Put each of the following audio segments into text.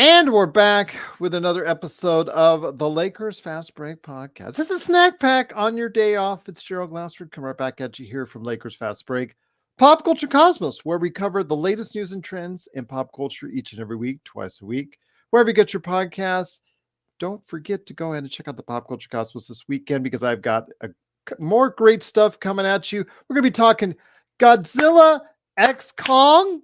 And we're back with another episode of the Lakers Fast Break Podcast. This is Snack Pack on your day off. It's Gerald Glassford coming right back at you here from Lakers Fast Break. Pop Culture Cosmos, where we cover the latest news and trends in pop culture each and every week, twice a week. Wherever you get your podcasts, don't forget to go ahead and check out the Pop Culture Cosmos this weekend because I've got more great stuff coming at you. We're going to be talking Godzilla X Kong.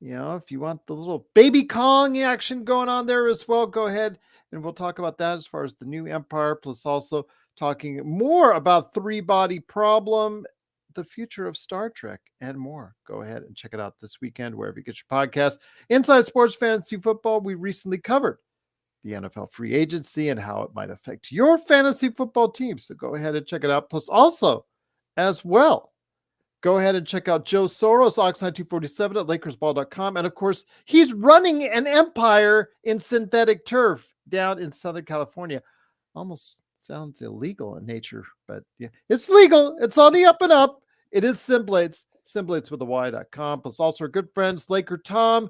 You know, if you want the little baby Kong action going on there as well, go ahead and we'll talk about that as far as the new Empire, plus also talking more about Three Body Problem, the future of Star Trek, and more. Go ahead and check it out this weekend, wherever you get your podcast. Inside Sports Fantasy Football, we recently covered the NFL free agency and how it might affect your fantasy football team. So go ahead and check it out. Plus also, as well, go ahead and check out Joe Soros, Ox9247 at LakersBall.com. And of course, he's running an empire in synthetic turf down in Southern California. Almost sounds illegal in nature, but yeah, it's legal. It's on the up and up. It is Simblades, Simblades with a Y.com. Plus also our good friends, Laker Tom,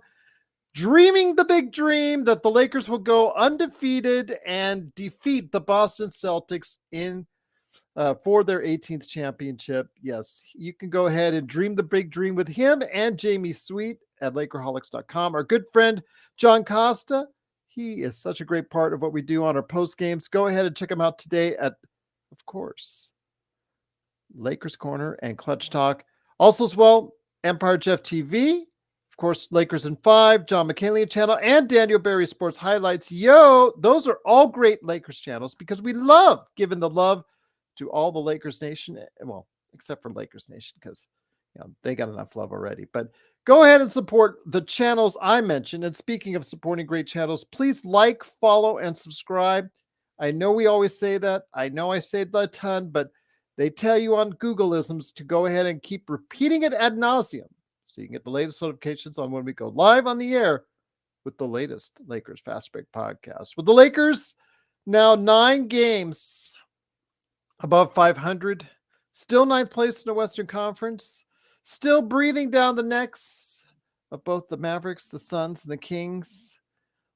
dreaming the big dream that the Lakers will go undefeated and defeat the Boston Celtics in for their 18th championship. Yes, you can go ahead and dream the big dream with him and Jamie Sweet at Lakerholics.com. Our good friend, John Costa, he is such a great part of what we do on our post games. Go ahead and check him out today at, of course, Lakers Corner and Clutch Talk. Also as well, Empire Jeff TV, of course, Lakers in 5, John McKinley channel, and Daniel Berry Sports Highlights. Yo, those are all great Lakers channels because we love giving the love to all the Lakers Nation, well, except for Lakers Nation, because they got enough love already. But go ahead and support the channels I mentioned. And speaking of supporting great channels, please like, follow, and subscribe. I know we always say that. I know I say it a ton, but they tell you on Googleisms to go ahead and keep repeating it ad nauseum so you can get the latest notifications on when we go live on the air with the latest Lakers Fast Break podcast. With the Lakers now 9 games above 500, still 9th place in the Western Conference, still breathing down the necks of both the Mavericks, the Suns, and the Kings.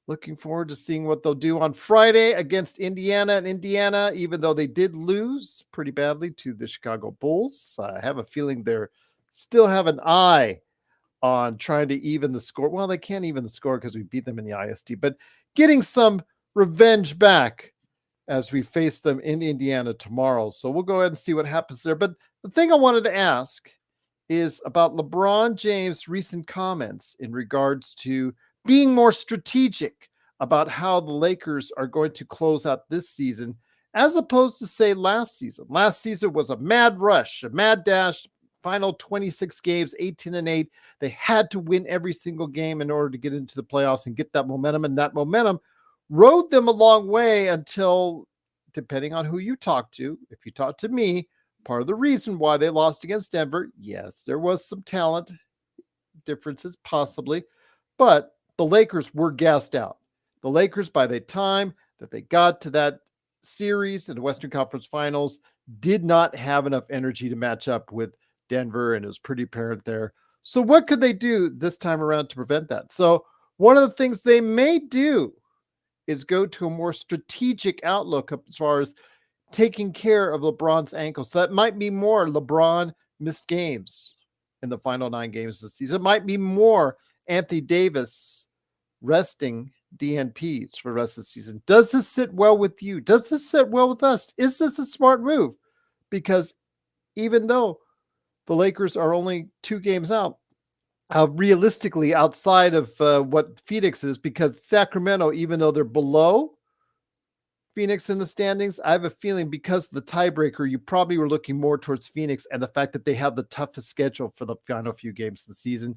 Looking forward to seeing what they'll do on Friday against Indiana. And Indiana, even though they did lose pretty badly to the Chicago Bulls, I have a feeling they're still have an eye on trying to even the score. Well, they can't even the score because we beat them in the IST, but getting some revenge back as we face them in Indiana tomorrow. So we'll go ahead and see what happens there. But the thing I wanted to ask is about LeBron James' recent comments in regards to being more strategic about how the Lakers are going to close out this season, as opposed to, say, last season. Last season was a mad rush, a mad dash, final 26 games, 18-8. They had to win every single game in order to get into the playoffs and get that momentum, and that momentum rode them a long way until, depending on who you talk to, if you talk to me, part of the reason why they lost against Denver, yes, there was some talent differences possibly, but the Lakers were gassed out. The Lakers, by the time that they got to that series in the Western Conference Finals, did not have enough energy to match up with Denver, and it was pretty apparent there. So what could they do this time around to prevent that? So one of the things they may do is go to a more strategic outlook as far as taking care of LeBron's ankle. So that might be more LeBron missed games in the final 9 games of the season. It might be more Anthony Davis resting DNPs for the rest of the season. Does this sit well with you? Does this sit well with us? Is this a smart move? Because even though the Lakers are only 2 games out, realistically outside of what Phoenix is, because Sacramento, even though they're below Phoenix in the standings, I have a feeling because of the tiebreaker, you probably were looking more towards Phoenix and the fact that they have the toughest schedule for the final few games of the season.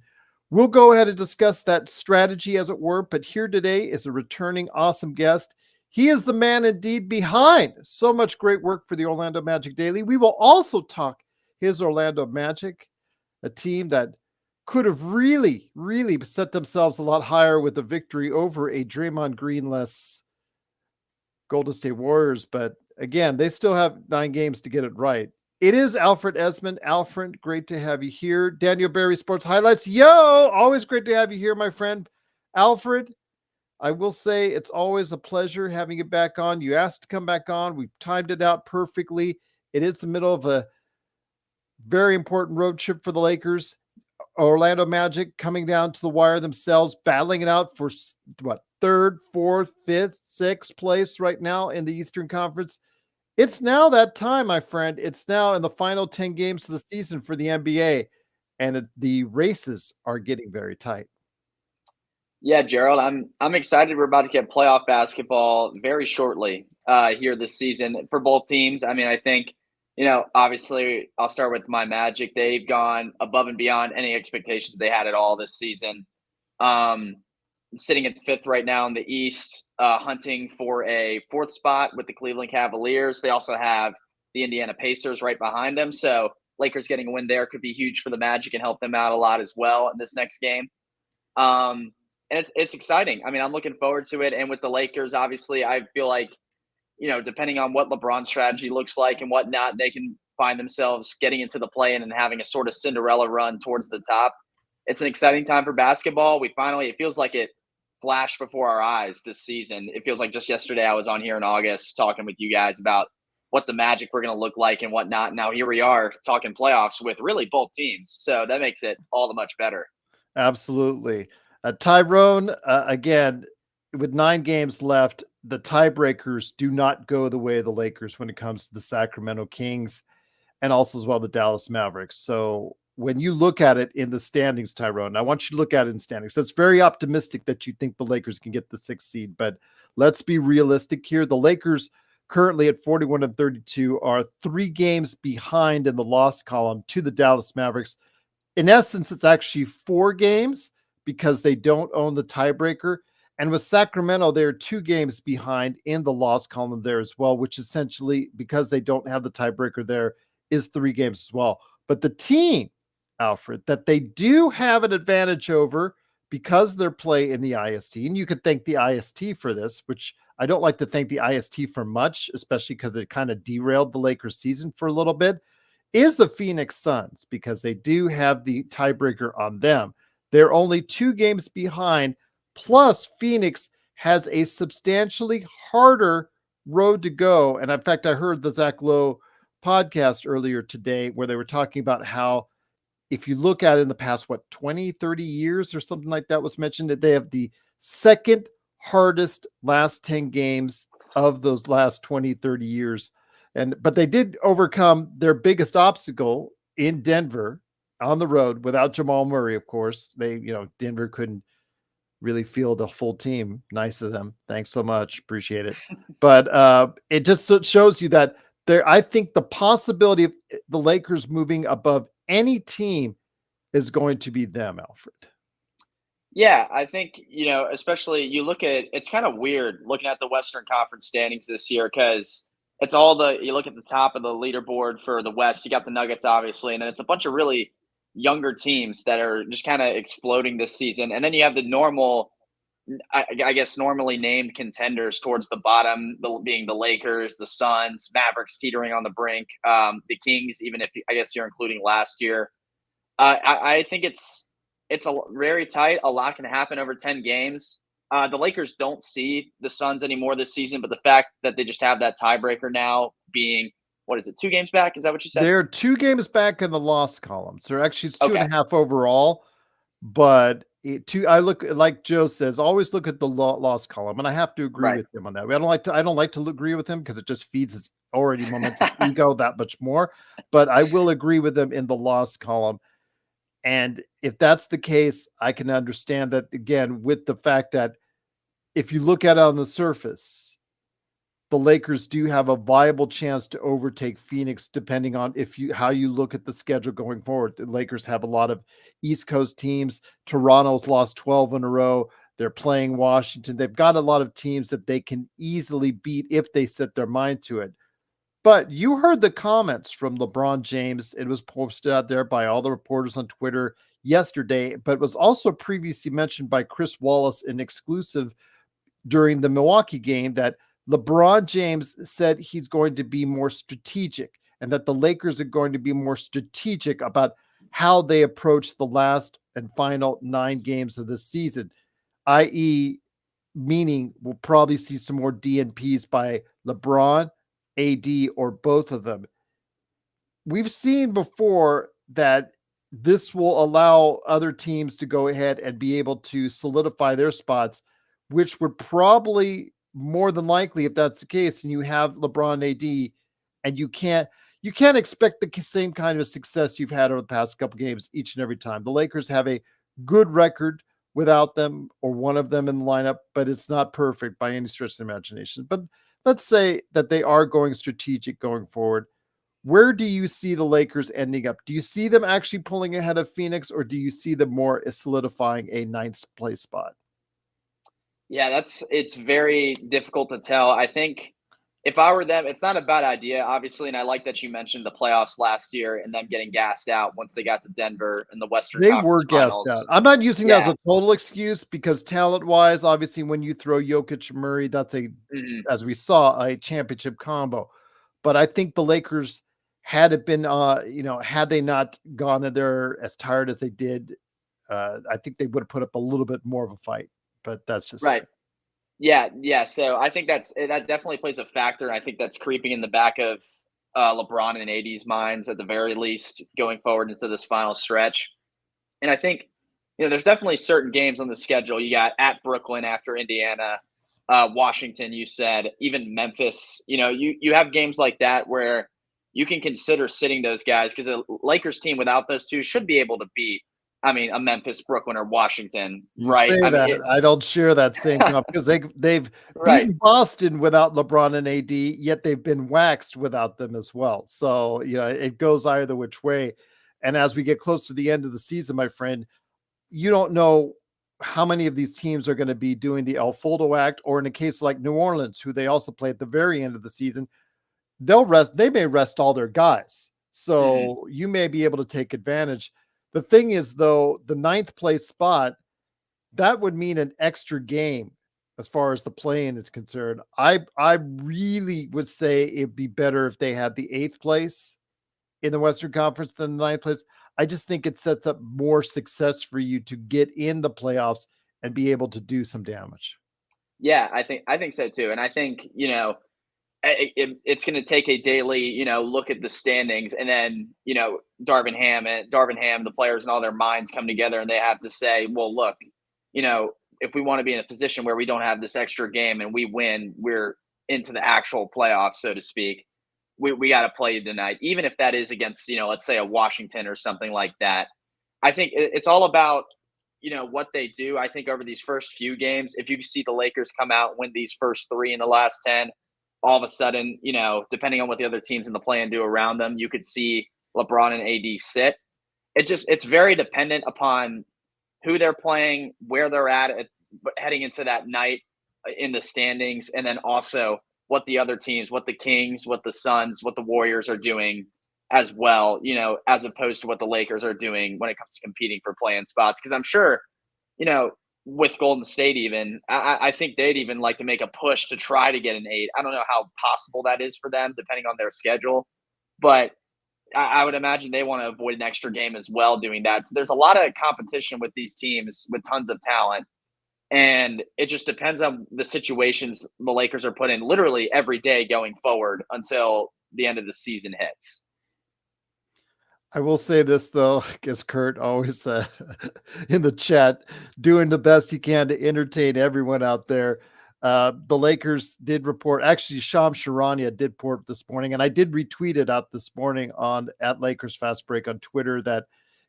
We'll go ahead and discuss that strategy, as it were, but here today is a returning awesome guest. He is the man indeed behind so much great work for the Orlando Magic Daily. We will also talk his Orlando Magic, a team that could have really, really set themselves a lot higher with a victory over a Draymond Green-less Golden State Warriors. But again, they still have 9 games to get it right. It is Alfred Ezman. Alfred, great to have you here. Daniel Berry Sports Highlights. Yo, always great to have you here, my friend. Alfred, I will say it's always a pleasure having you back on. You asked to come back on. We timed it out perfectly. It is the middle of a very important road trip for the Lakers. Orlando Magic coming down to the wire themselves, battling it out for what, third, fourth, fifth, sixth place right now in the Eastern Conference. It's now that time, my friend. It's now in the final 10 games of the season for the NBA, and the races are getting very tight. Yeah, Gerald, I'm excited. We're about to get playoff basketball very shortly here this season for both teams. I mean, I think, obviously I'll start with my Magic. They've gone above and beyond any expectations they had at all this season. Um, Sitting at fifth right now in the East, hunting for a fourth spot with the Cleveland Cavaliers. They also have the Indiana Pacers right behind them. So Lakers getting a win there could be huge for the Magic and help them out a lot as well in this next game. Um, and it's exciting. I mean, I'm looking forward to it. And with the Lakers, obviously, I feel like, depending on what LeBron's strategy looks like and whatnot, they can find themselves getting into the play-in and having a sort of Cinderella run towards the top. It's an exciting time for basketball. It feels like it flashed before our eyes this season. It feels like just yesterday I was on here in August talking with you guys about what the Magic were going to look like and whatnot. Now here we are talking playoffs with really both teams. So that makes it all the much better. Absolutely. Tyrone, again, with 9 games left, the tiebreakers do not go the way of the Lakers when it comes to the Sacramento Kings and also as well the Dallas Mavericks. So when you look at it in the standings, Tyrone, I want you to look at it in standings. So it's very optimistic that you think the Lakers can get the 6th seed, but let's be realistic here. The Lakers currently at 41 and 32 are 3 games behind in the loss column to the Dallas Mavericks. In essence, it's actually 4 games because they don't own the tiebreaker. And with Sacramento, they're 2 games behind in the loss column there as well, which essentially, because they don't have the tiebreaker there, is 3 games as well. But the team, Alfred, that they do have an advantage over because their play in the IST, and you could thank the IST for this, which I don't like to thank the IST for much, especially because it kind of derailed the Lakers season for a little bit, is the Phoenix Suns, because they do have the tiebreaker on them. They're only 2 games behind, plus Phoenix has a substantially harder road to go. And in fact, I heard the Zach Lowe podcast earlier today where they were talking about how if you look at it in the past, 20, 30 years or something like that was mentioned, that they have the second hardest last 10 games of those last 20, 30 years. But they did overcome their biggest obstacle in Denver on the road without Jamal Murray, of course. Denver couldn't really field a full team. Nice of them. Thanks so much. Appreciate it. But it just shows you that I think the possibility of the Lakers moving above any team is going to be them, Alfred. Yeah, I think, especially you look at it's kind of weird looking at the Western Conference standings this year because you look at the top of the leaderboard for the West, you got the Nuggets, obviously, and then it's a bunch of really younger teams that are just kind of exploding this season. And then you have the I guess, normally named contenders towards the bottom, being the Lakers, the Suns, Mavericks teetering on the brink, the Kings, even if I guess you're including last year. I think it's very tight. A lot can happen over 10 games. The Lakers don't see the Suns anymore this season, but the fact that they just have that tiebreaker now being, what is it, 2 games back? Is that what you said? They're 2 games back in the loss columns. They're actually it's Okay. 2.5 overall, but I look, like Joe says, always look at the loss column, and I have to agree Right. with him on that. I don't like to agree with him because it just feeds his already momentous ego that much more. But I will agree with him in the loss column. And if that's the case, I can understand that again with the fact that if you look at it on the surface, the Lakers do have a viable chance to overtake Phoenix, depending on how you look at the schedule going forward. The Lakers have a lot of East Coast teams. Toronto's lost 12 in a row. They're playing Washington. They've got a lot of teams that they can easily beat if they set their mind to it. But you heard the comments from LeBron James. It was posted out there by all the reporters on Twitter yesterday, but was also previously mentioned by Chris Wallace in exclusive during the Milwaukee game that LeBron James said he's going to be more strategic and that the Lakers are going to be more strategic about how they approach the last and final 9 games of the season, i.e., meaning we'll probably see some more DNPs by LeBron, AD, or both of them. We've seen before that this will allow other teams to go ahead and be able to solidify their spots, which would probably more than likely, if that's the case, and you have LeBron AD, and you can't expect the same kind of success you've had over the past couple games each and every time. The Lakers have a good record without them or one of them in the lineup, but it's not perfect by any stretch of the imagination. But let's say that they are going strategic going forward. Where do you see the Lakers ending up? Do you see them actually pulling ahead of Phoenix, or do you see them more solidifying a ninth place spot? Yeah, it's very difficult to tell. I think if I were them, it's not a bad idea, obviously, and I like that you mentioned the playoffs last year and them getting gassed out once they got to Denver in the Western They were Conference gassed out. Finals. I'm not using that as Yeah. a total excuse because talent-wise, obviously, when you throw Jokic and Murray, that's Mhm. as we saw, a championship combo. But I think the Lakers, had it been, had they not gone in there as tired as they did, I think they would have put up a little bit more of a fight. But that's just me. Right. Yeah, yeah. So I think that definitely plays a factor. I think that's creeping in the back of LeBron and AD's minds at the very least going forward into this final stretch. And I think there's definitely certain games on the schedule. You got at Brooklyn after Indiana, Washington. You said even Memphis. You have games like that where you can consider sitting those guys because the Lakers team without those two should be able to beat. I mean, a Memphis, Brooklyn, or Washington, You right? say I mean, that, I don't share that same because they've right. beaten Boston without LeBron and AD, yet they've been waxed without them as well. So, it goes either which way. And as we get close to the end of the season, my friend, you don't know how many of these teams are going to be doing the El Foldo Act, or in a case like New Orleans, who they also play at the very end of the season, they may rest all their guys. Mhm. So you may be able to take advantage. The thing is, though, the ninth place spot, that would mean an extra game as far as the play-in is concerned. I really would say it'd be better if they had the eighth place in the Western Conference than the ninth place. I just think it sets up more success for you to get in the playoffs and be able to do some damage. Yeah, I think so too, and I think it's going to take a daily look at the standings, and then Darvin Ham, the players and all their minds come together, and they have to say, well, look, if we want to be in a position where we don't have this extra game and we win, we're into the actual playoffs, so to speak. We got to play tonight, even if that is against let's say a Washington or something like that. I think it's all about what they do. I think over these first few games, if you see the Lakers come out and win these first three in the last 10, all of a sudden, depending on what the other teams in the play and do around them, you could see LeBron and AD sit. It's very dependent upon who they're playing, where they're at heading into that night in the standings, and then also what the other teams, what the Kings, what the Suns, what the Warriors are doing as well, as opposed to what the Lakers are doing when it comes to competing for playing spots. Because I'm sure, you know, with Golden State, even I think they'd even like to make a push to try to get an eight. I don't know how possible that is for them, depending on their schedule, but I would imagine they want to avoid an extra game as well doing that. So there's a lot of competition with these teams with tons of talent. And it just depends on the situations the Lakers are put in literally every day going forward until the end of the season hits. I will say this though, because Kurt always in the chat doing the best he can to entertain everyone out there. The Lakers did report, actually, Shams Charania did report this morning, and I did retweet it out this morning on at Lakers Fast Break on Twitter that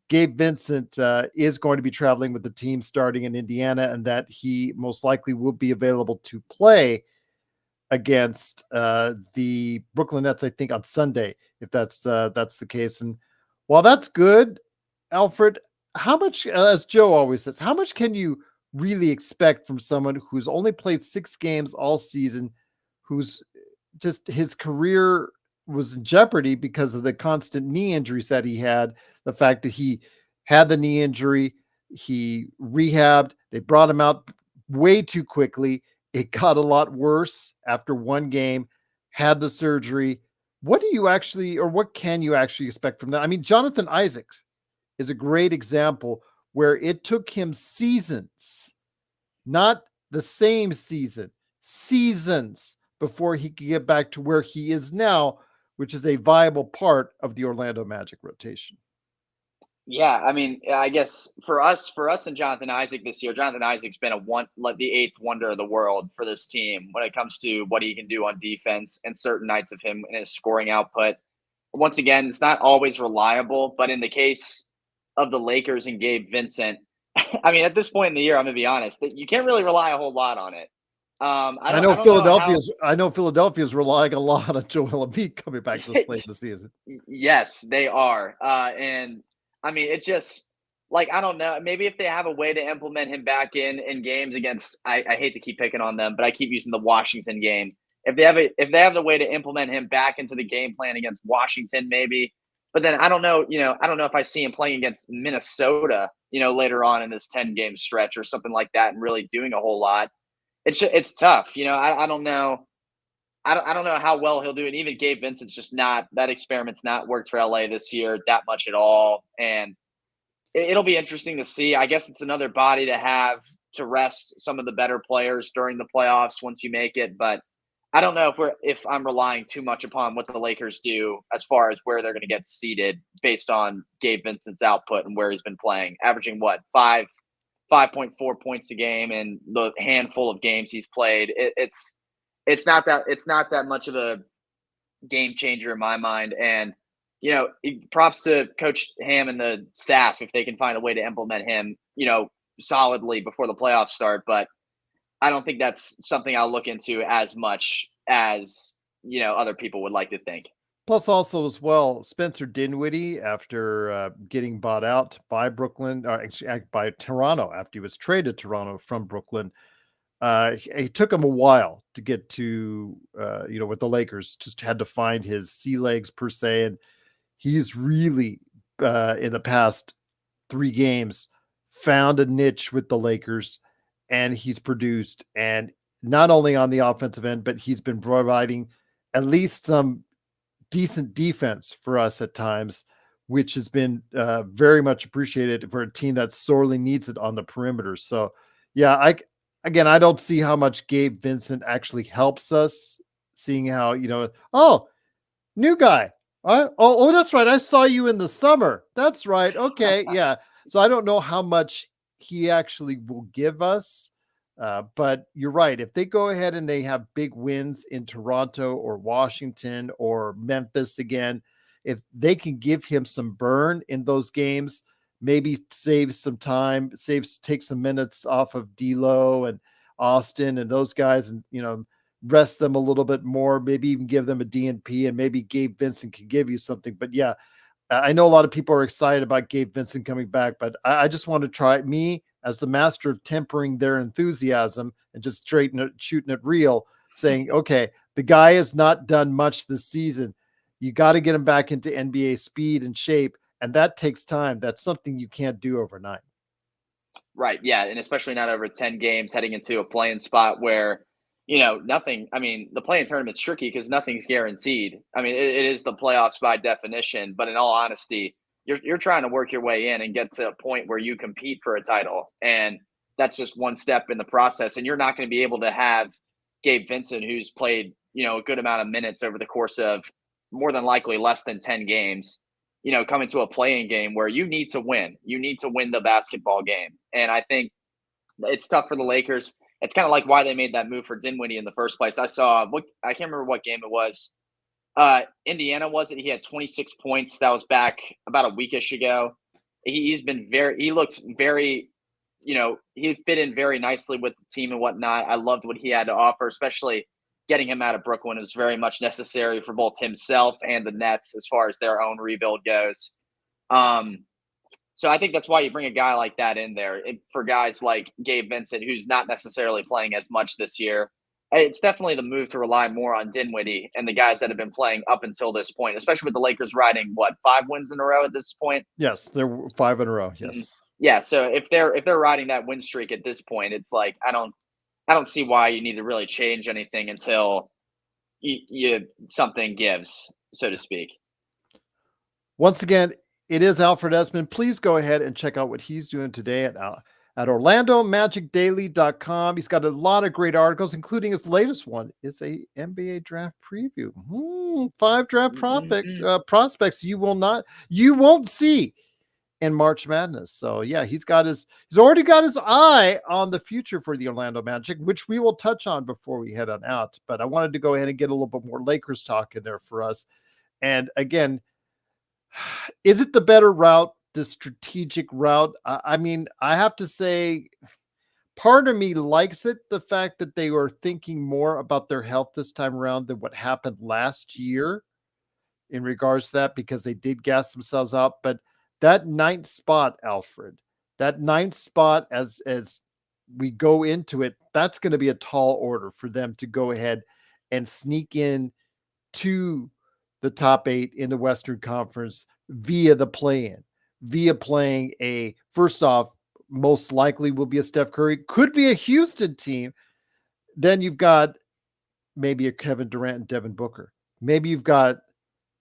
Gabe Vincent is going to be traveling with the team starting in Indiana, and that he most likely will be available to play against the Brooklyn Nets, I think, on Sunday, if that's the case. And while that's good, Alfred, how much, as Joe always says, how much can you really expect from someone who's only played 6 games all season, who's just his career was in jeopardy because of the constant knee injuries that he had, the fact that he had the knee injury, he rehabbed, they brought him out way too quickly. It got a lot worse after 1 game, had the surgery. What do you actually, or what can you actually expect from that? I mean, Jonathan Isaacs is a great example where it took him seasons, not the same seasons before he could get back to where he is now, which is a viable part of the Orlando Magic rotation. Yeah, I mean, I guess for us and Jonathan Isaac this year, Jonathan Isaac's been like the eighth wonder of the world for this team when it comes to what he can do on defense and certain nights of him and his scoring output. Once again, it's not always reliable, but in the case of the Lakers and Gabe Vincent, I mean, at this point in the year, I'm gonna be honest that you can't really rely a whole lot on it. I don't know how. I know Philadelphia's relying a lot on Joel Embiid coming back this late in the season. Yes, they are. And I mean, it just like I don't know. Maybe if they have a way to implement him back in games against, I hate to keep picking on them, but I keep using the Washington game. If they have the way to implement him back into the game plan against Washington, maybe. But then I don't know. I don't know if I see him playing against Minnesota. Later on in this 10-game stretch or something like that, and really doing a whole lot. It's tough. I don't know. I don't know how well he'll do it. Even Gabe Vincent's just not that experiment's not worked for LA this year that much at all. And it'll be interesting to see. I guess it's another body to have to rest some of the better players during the playoffs once you make it. But I don't know if I'm relying too much upon what the Lakers do as far as where they're going to get seeded based on Gabe Vincent's output and where he's been playing, averaging what 5.4 points a game in the handful of games he's played. It's not that much of a game changer in my mind. And props to Coach Ham and the staff if they can find a way to implement him, solidly before the playoffs start. But I don't think that's something I'll look into as much as other people would like to think. Plus, also as well, Spencer Dinwiddie, after getting bought out by Brooklyn, or actually by Toronto, after he was traded to Toronto from Brooklyn, it took him a while to get to, with the Lakers. Just had to find his sea legs per se, and he's really in the past 3 games found a niche with the Lakers, and he's produced. And not only on the offensive end, but he's been providing at least some decent defense for us at times, which has been very much appreciated for a team that sorely needs it on the perimeter. So, yeah, I don't see how much Gabe Vincent actually helps us, seeing how, new guy. That's right. I saw you in the summer. That's right. Okay. Yeah. So I don't know how much he actually will give us. But you're right. If they go ahead and they have big wins in Toronto or Washington or Memphis again, if they can give him some burn in those games, maybe save some time, take some minutes off of D'Lo and Austin and those guys, and rest them a little bit more, maybe even give them a DNP, and maybe Gabe Vincent can give you something. But yeah, I know a lot of people are excited about Gabe Vincent coming back, but I just want to try, me as the master of tempering their enthusiasm and just shooting it real, saying, okay, the guy has not done much this season. You got to get him back into NBA speed and shape, and that takes time. That's something you can't do overnight. Right. Yeah. And especially not over 10 games heading into a playing spot where, nothing. I mean, the playing tournament's tricky because nothing's guaranteed. I mean, it is the playoffs by definition, but in all honesty, you're trying to work your way in and get to a point where you compete for a title. And that's just one step in the process. And you're not going to be able to have Gabe Vincent, who's played, a good amount of minutes over the course of more than likely less than 10 games, come into a playing game where you need to win. You need to win the basketball game. And I think it's tough for the Lakers. It's kind of like why they made that move for Dinwiddie in the first place. I can't remember what game it was. Indiana, was it? He had 26 points. That was back about a weekish ago. He looks very, he fit in very nicely with the team and whatnot. I loved what he had to offer, especially getting him out of Brooklyn was very much necessary for both himself and the Nets as far as their own rebuild goes. So I think that's why you bring a guy like that in there for guys like Gabe Vincent, who's not necessarily playing as much this year. It's definitely the move to rely more on Dinwiddie and the guys that have been playing up until this point, especially with the Lakers riding 5 wins in a row at this point. Yes, they're 5 in a row. Yes. Mm-hmm. Yeah. So if they're riding that win streak at this point, it's like I don't see why you need to really change anything until you something gives, so to speak. Once again, it is Alfred Ezman. Please go ahead and check out what he's doing today at at orlandomagicdaily.com. He's got a lot of great articles, including his latest one is a NBA draft preview. 5 draft prospects you won't see in March Madness. So yeah, he's already got his eye on the future for the Orlando Magic, which we will touch on before we head on out. But I wanted to go ahead and get a little bit more Lakers talk in there for us. And again, is it the better route, the strategic route? I mean, I have to say, part of me likes it, the fact that they were thinking more about their health this time around than what happened last year in regards to that, because they did gas themselves out. But that 9th spot, Alfred, that 9th spot, as we go into it, that's going to be a tall order for them to go ahead and sneak in to the top 8 in the Western Conference via the play-in, via playing first off, most likely will be a Steph Curry, could be a Houston team. Then you've got maybe a Kevin Durant and Devin Booker. Maybe you've got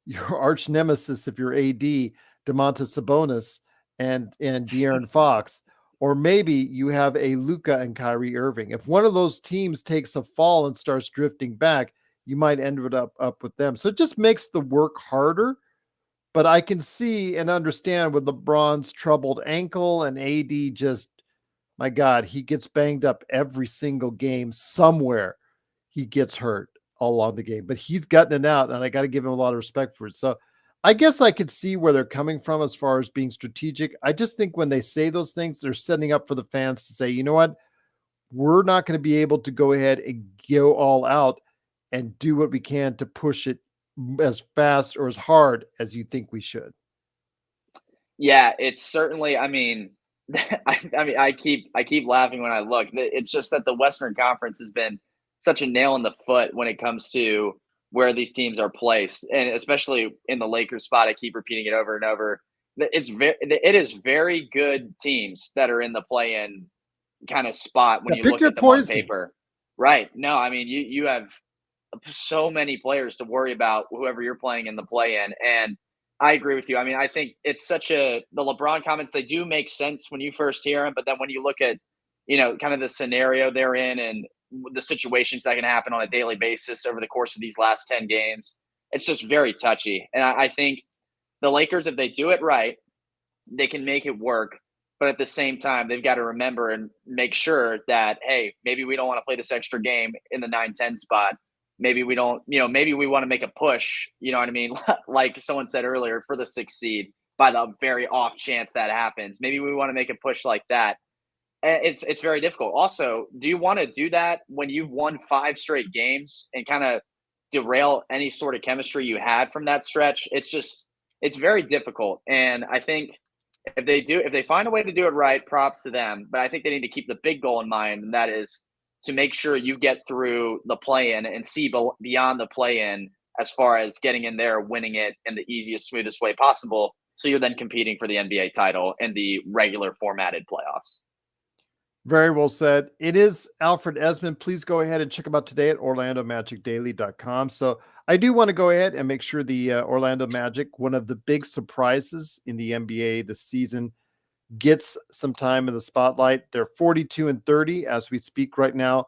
your arch nemesis if you're AD, Domantas Sabonis and De'Aaron Fox. Or maybe you have a Luka and Kyrie Irving. If one of those teams takes a fall and starts drifting back, you might end it up with them. So it just makes the work harder. But I can see and understand with LeBron's troubled ankle and AD just, my God, he gets banged up every single game somewhere. He gets hurt all along the game, but he's gotten it out, and I got to give him a lot of respect for it. So I guess I could see where they're coming from as far as being strategic. I just think when they say those things, they're setting up for the fans to say, you know what, we're not going to be able to go ahead and go all out and do what we can to push it as fast or as hard as you think we should. Yeah, it's certainly, I mean, I keep laughing when I look. It's just that the Western Conference has been such a nail in the foot when it comes to where these teams are placed, and especially in the Lakers spot. I keep repeating it over and over. It is very good teams that are in the play-in kind of spot when Yeah, you pick look your at them on poison. paper. Right. No, I mean, you have so many players to worry about whoever you're playing in the play-in, and I agree with you. I mean, I think it's the LeBron comments, they do make sense when you first hear them, but then when you look at, kind of the scenario they're in and the situations that can happen on a daily basis over the course of these last 10 games, it's just very touchy. And I think the Lakers, if they do it right, they can make it work. But at the same time, they've got to remember and make sure that, hey, maybe we don't want to play this extra game in the 9-10 spot. Maybe we don't, maybe we want to make a push, you know what I mean? Like someone said earlier, for the 6th seed, by the very off chance that happens. Maybe we want to make a push like that. And it's very difficult. Also, do you want to do that when you've won 5 straight games and kind of derail any sort of chemistry you had from that stretch? It's very difficult. And I think if they find a way to do it right, props to them. But I think they need to keep the big goal in mind, and that is to make sure you get through the play-in and see beyond the play-in as far as getting in there, winning it in the easiest, smoothest way possible. So you're then competing for the NBA title in the regular formatted playoffs. Very well said. It is Alfred Ezman. Please go ahead and check him out today at orlandomagicdaily.com. So I do want to go ahead and make sure the Orlando Magic, one of the big surprises in the NBA this season, gets some time in the spotlight. They're 42-30 as we speak right now.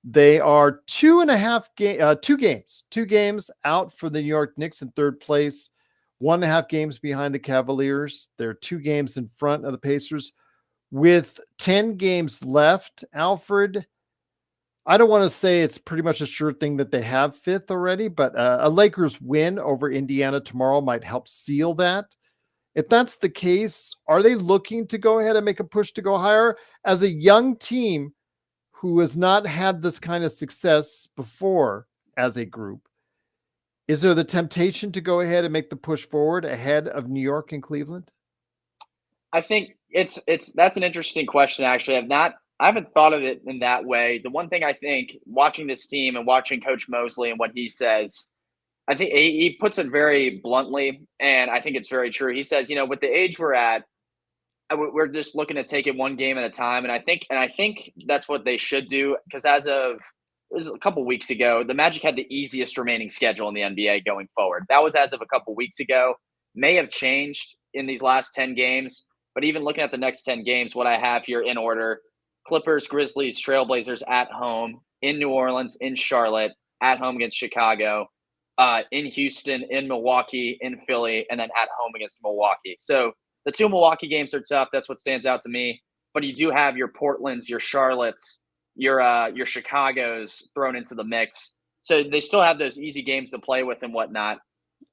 They are 2 games out for the New York Knicks in 3rd place, 1.5 games behind the Cavaliers. They're 2 games in front of the Pacers. With 10 games left, Alfred, I don't want to say it's pretty much a sure thing that they have 5th already, but a Lakers win over Indiana tomorrow might help seal that. If that's the case, are they looking to go ahead and make a push to go higher? As a young team who has not had this kind of success before as a group, is there the temptation to go ahead and make the push forward ahead of New York and Cleveland? I think that's an interesting question. Actually, I haven't thought of it in that way. The one thing I think, watching this team and watching Coach Mosley and what he says, I think he puts it very bluntly, and I think it's very true. He says, with the age we're at, we're just looking to take it one game at a time, and I think that's what they should do, because it was a couple weeks ago, the Magic had the easiest remaining schedule in the NBA going forward. That was as of a couple weeks ago. May have changed in these last 10 games. But even looking at the next 10 games, what I have here in order: Clippers, Grizzlies, Trailblazers at home, in New Orleans, in Charlotte, at home against Chicago, in Houston, in Milwaukee, in Philly, and then at home against Milwaukee. So the two Milwaukee games are tough. That's what stands out to me. But you do have your Portlands, your Charlottes, your Chicago's thrown into the mix. So they still have those easy games to play with and whatnot.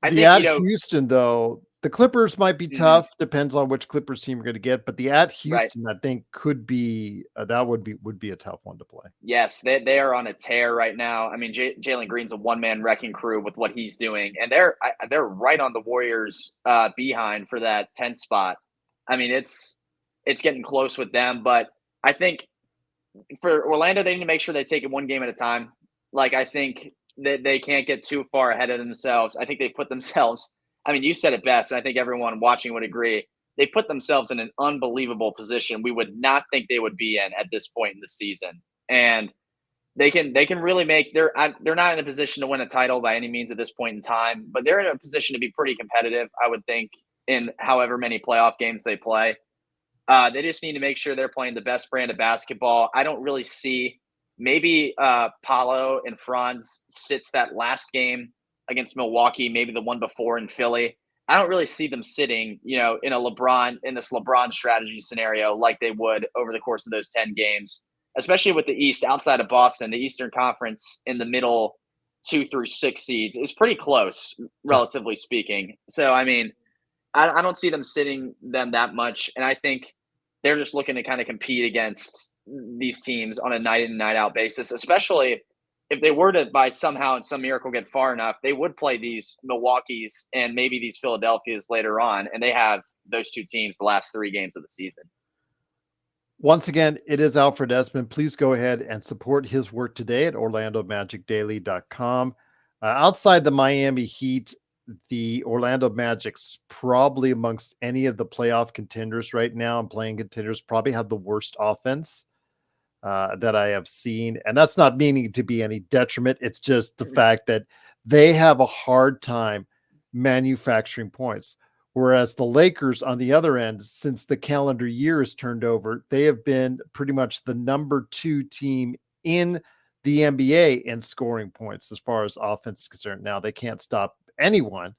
I The think, at Houston, though, the Clippers might be tough. Depends on which Clippers team you're going to get, but the at right. Houston, I think, could be that would be a tough one to play. Yes, they are on a tear right now. I mean, Jalen Green's a one-man wrecking crew with what he's doing, and they're right on the Warriors' behind for that 10th spot. I mean, it's getting close with them, but I think for Orlando, they need to make sure they take it one game at a time. Like, I think that they can't get too far ahead of themselves. I think they put themselves. I mean, you said it best, and I think everyone watching would agree. They put themselves in an unbelievable position we would not think they would be in at this point in the season. And they can really make they're not in a position to win a title by any means at this point in time, but they're in a position to be pretty competitive, I would think, in however many playoff games they play. They just need to make sure they're playing the best brand of basketball. I don't really see maybe Paolo and Franz sits that last game against Milwaukee, maybe the one before in Philly. I don't really see them sitting, in this LeBron strategy scenario like they would over the course of those 10 games, especially with the East outside of Boston. The Eastern Conference in the middle 2 through 6 seeds is pretty close, relatively speaking. So, I mean, I don't see them sitting them that much. And I think they're just looking to kind of compete against these teams on a night in and night out basis, especially if they were to, by somehow and some miracle, get far enough, they would play these Milwaukee's and maybe these Philadelphia's later on. And they have those two teams the last 3 games of the season. Once again, it is Alfred Ezman. Please go ahead and support his work today at OrlandoMagicDaily.com. Outside the Miami Heat, the Orlando Magic's probably amongst any of the playoff contenders right now and playing contenders probably have the worst offense that I have seen. And that's not meaning to be any detriment. It's just the fact that they have a hard time manufacturing points. Whereas the Lakers on the other end, since the calendar year is turned over, they have been pretty much the number 2 team in the NBA in scoring points as far as offense is concerned. Now they can't stop anyone.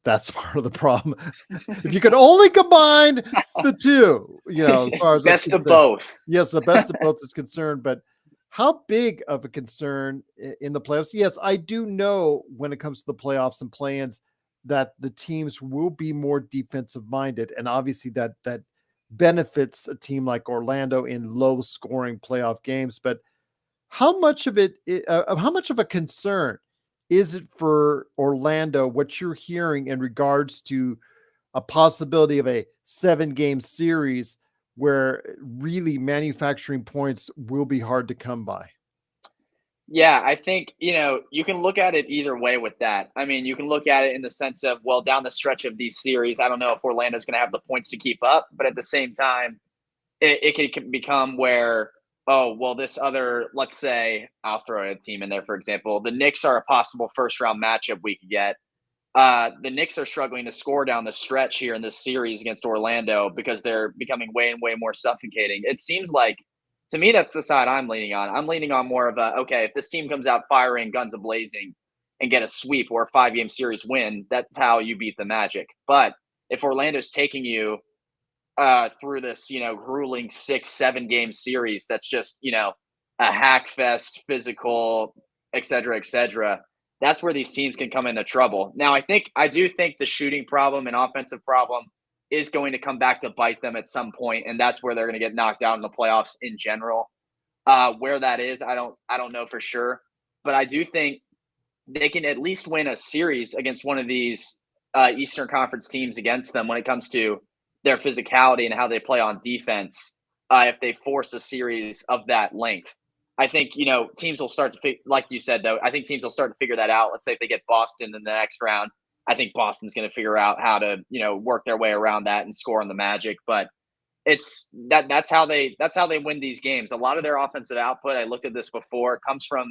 That's part of the problem. If you could only combine the two, as far as best of both. Yes, the best of both is concerned. But how big of a concern in the playoffs? Yes, I do know when it comes to the playoffs and play-ins that the teams will be more defensive minded. And obviously that benefits a team like Orlando in low scoring playoff games. But how much of a concern is it for Orlando, what you're hearing in regards to a possibility of a 7-game series where really manufacturing points will be hard to come by? Yeah, I think, you can look at it either way with that. I mean, you can look at it in the sense of, well, down the stretch of these series, I don't know if Orlando's going to have the points to keep up, but at the same time, it can become where, oh, well, this other, let's say, I'll throw a team in there, for example, the Knicks are a possible first-round matchup we could get. The Knicks are struggling to score down the stretch here in this series against Orlando because they're becoming way and way more suffocating. It seems like, to me, that's the side I'm leaning on. I'm leaning on more of a, okay, if this team comes out firing, guns a-blazing, and get a sweep or a 5-game series win, that's how you beat the Magic. But if Orlando's taking you through this, grueling 6-7 game series that's just, a hack fest, physical, et cetera, that's where these teams can come into trouble. Now, I do think the shooting problem and offensive problem is going to come back to bite them at some point, and that's where they're going to get knocked out in the playoffs in general. Where that is, I don't know for sure, but I do think they can at least win a series against one of these Eastern Conference teams against them when it comes to their physicality and how they play on defense. If they force a series of that length, I think teams will start to like you said though. I think teams will start to figure that out. Let's say if they get Boston in the next round, I think Boston's going to figure out how to work their way around that and score on the Magic. But that's how they win these games. A lot of their offensive output, I looked at this before, comes from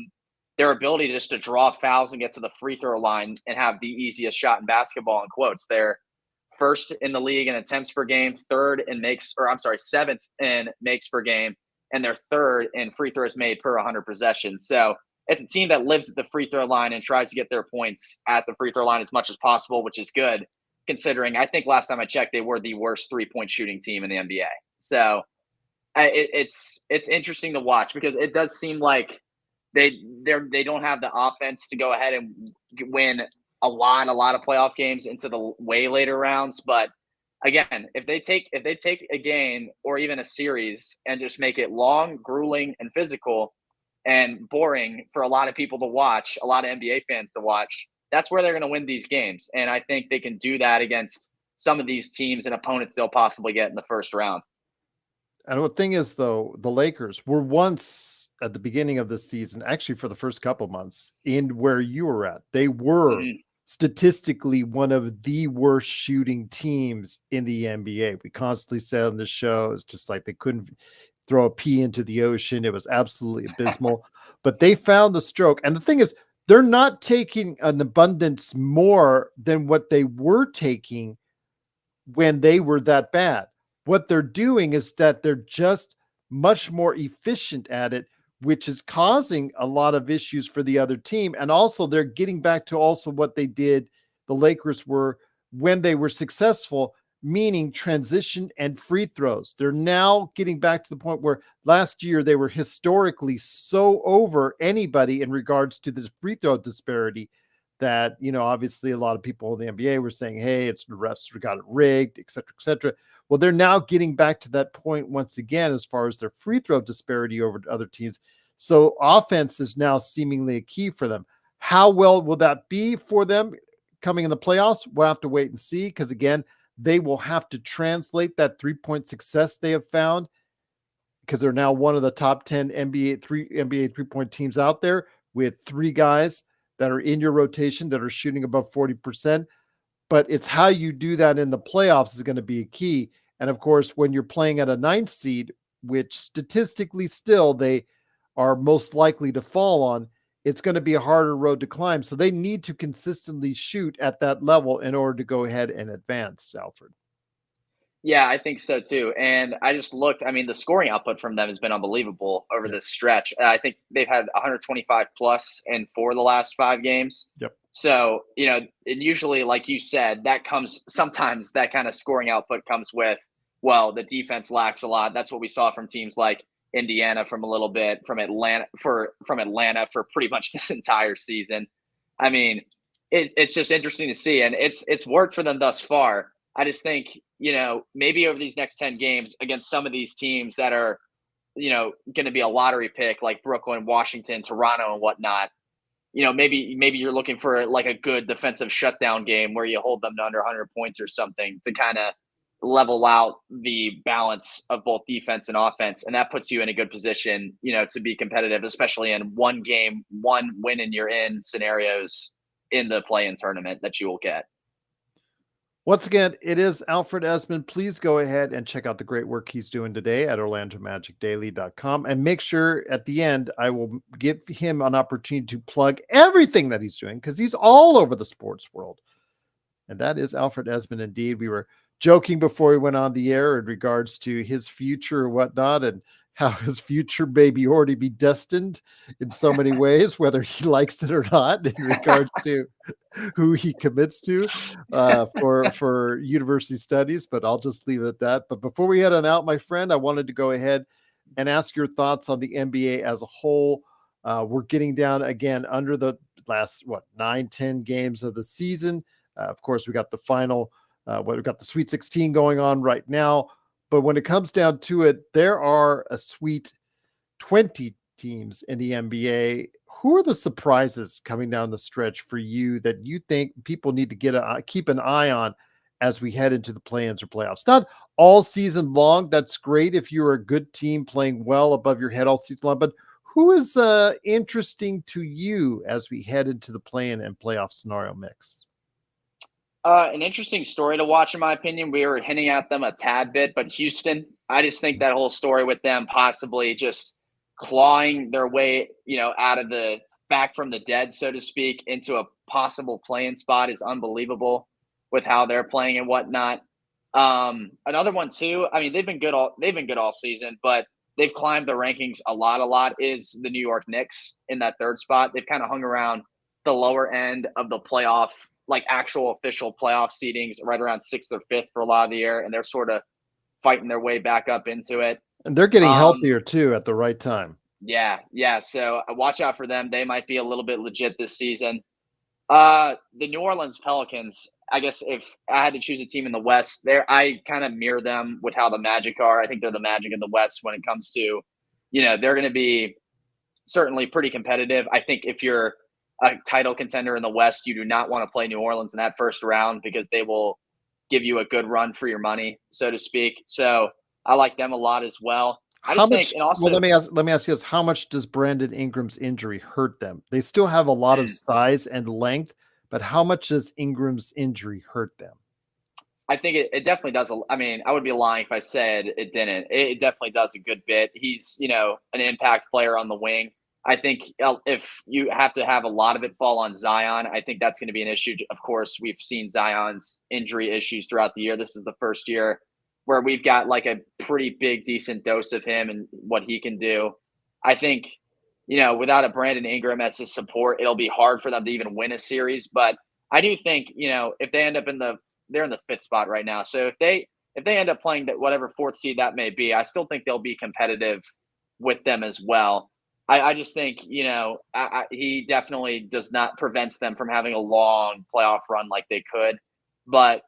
their ability just to draw fouls and get to the free throw line and have the easiest shot in basketball, in quotes. Their first in the league in attempts per game, seventh in makes per game, and they're third in free throws made per 100 possessions. So it's a team that lives at the free throw line and tries to get their points at the free throw line as much as possible, which is good considering I think last time I checked, they were the worst 3-point shooting team in the NBA. So it's interesting to watch because it does seem like they don't have the offense to go ahead and win a lot of playoff games into the way later rounds. But again, if they take a game or even a series and just make it long, grueling, and physical and boring for a lot of people to watch, a lot of NBA fans to watch, that's where they're going to win these games. And I think they can do that against some of these teams and opponents they'll possibly get in the first round. And the thing is, though, the Lakers were once at the beginning of the season, actually for the first couple months, in where you were at. They were statistically one of the worst shooting teams in the NBA. We constantly said on the show, it's just like they couldn't throw a pea into the ocean. It was absolutely abysmal. But they found the stroke. And the thing is, they're not taking an abundance more than what they were taking when they were that bad. What they're doing is that they're just much more efficient at it, which is causing a lot of issues for the other team. And also they're getting back to also what they did, the Lakers were when they were successful, meaning transition and free throws. They're now getting back to the point where last year they were historically so over anybody in regards to the free throw disparity that, obviously a lot of people in the NBA were saying, hey, it's the refs got it rigged, et cetera, et cetera. Well, they're now getting back to that point once again, as far as their free throw disparity over other teams. So offense is now seemingly a key for them. How well will that be for them coming in the playoffs? We'll have to wait and see, because again, they will have to translate that 3-point success they have found, because they're now one of the top 10 NBA 3-point teams out there, with 3 guys that are in your rotation that are shooting above 40%. But it's how you do that in the playoffs is going to be a key. And of course, when you're playing at a 9th seed, which statistically still they are most likely to fall on, it's going to be a harder road to climb. So they need to consistently shoot at that level in order to go ahead and advance, Alfred. Yeah, I think so too. And I just looked, I mean, the scoring output from them has been unbelievable over this stretch. I think they've had 125 plus in 4 of the last 5 games. Yep. So, and usually, like you said, sometimes that kind of scoring output comes with, well, the defense lacks a lot. That's what we saw from teams like Indiana from a little bit, from Atlanta for pretty much this entire season. I mean, it's just interesting to see, and it's worked for them thus far. I just think, maybe over these next 10 games against some of these teams that are, going to be a lottery pick like Brooklyn, Washington, Toronto, and whatnot, maybe you're looking for like a good defensive shutdown game where you hold them to under 100 points or something to kind of level out the balance of both defense and offense. And that puts you in a good position, to be competitive, especially in one game, one win and you're in scenarios in the play-in tournament that you will get. Once again, it is Alfred Ezman. Please go ahead and check out the great work he's doing today at OrlandoMagicDaily.com. And make sure at the end, I will give him an opportunity to plug everything that he's doing, because he's all over the sports world. And that is Alfred Ezman indeed. We were joking before we went on the air in regards to his future or whatnot, and how his future may already be destined in so many ways, whether he likes it or not, in regards to who he commits to for university studies. But I'll just leave it at that. But before we head on out, my friend, I wanted to go ahead and ask your thoughts on the NBA as a whole. We're getting down again under the last 9-10 games of the season. Of course, we got the final we've got the Sweet 16 going on right now. But when it comes down to it, there are a sweet 20 teams in the NBA. Who are the surprises coming down the stretch for you that you think people need to keep an eye on as we head into the play-ins or playoffs? Not all season long. That's great if you're a good team playing well above your head all season long. But who is interesting to you as we head into the play-in and playoff scenario mix? An interesting story to watch, in my opinion. We were hinting at them a tad bit, but Houston, I just think that whole story with them possibly just clawing their way, out of back from the dead, so to speak, into a possible play-in spot is unbelievable. with how they're playing and whatnot. Another one too. I mean, they've been good all season, but they've climbed the rankings a lot. A lot is the New York Knicks in that third spot. They've kind of hung around the lower end of the playoff, like actual official playoff seedings, right around sixth or fifth for a lot of the year, and they're sort of fighting their way back up into it. And they're getting Um, healthier too at the right time. yeah, yeah. So watch out for them. They might be a little bit legit this season. The New Orleans Pelicans. I guess if I had to choose a team in the West, there I kind of mirror them with how the Magic are. I think they're the Magic in the West when it comes to, they're going to be certainly pretty competitive. I think if you're a title contender in the West, you do not want to play New Orleans in that first round because they will give you a good run for your money, so to speak. So I like them a lot as well. I How just think, much? and Well, also, let me ask you this: how much does Brandon Ingram's injury hurt them? They still have a lot of size and length, but how much does Ingram's injury hurt them? I think it definitely does. I mean, I would be lying if I said it didn't. It definitely does a good bit. He's, an impact player on the wing. I think if you have to have a lot of it fall on Zion, I think that's going to be an issue. Of course, we've seen Zion's injury issues throughout the year. This is the first year where we've got like a pretty big, decent dose of him and what he can do. I think, without a Brandon Ingram as his support, it'll be hard for them to even win a series. But I do think, if they end up they're in the fifth spot right now. So if they end up playing that whatever fourth seed that may be, I still think they'll be competitive with them as well. I just think he definitely does not prevents them from having a long playoff run like they could, but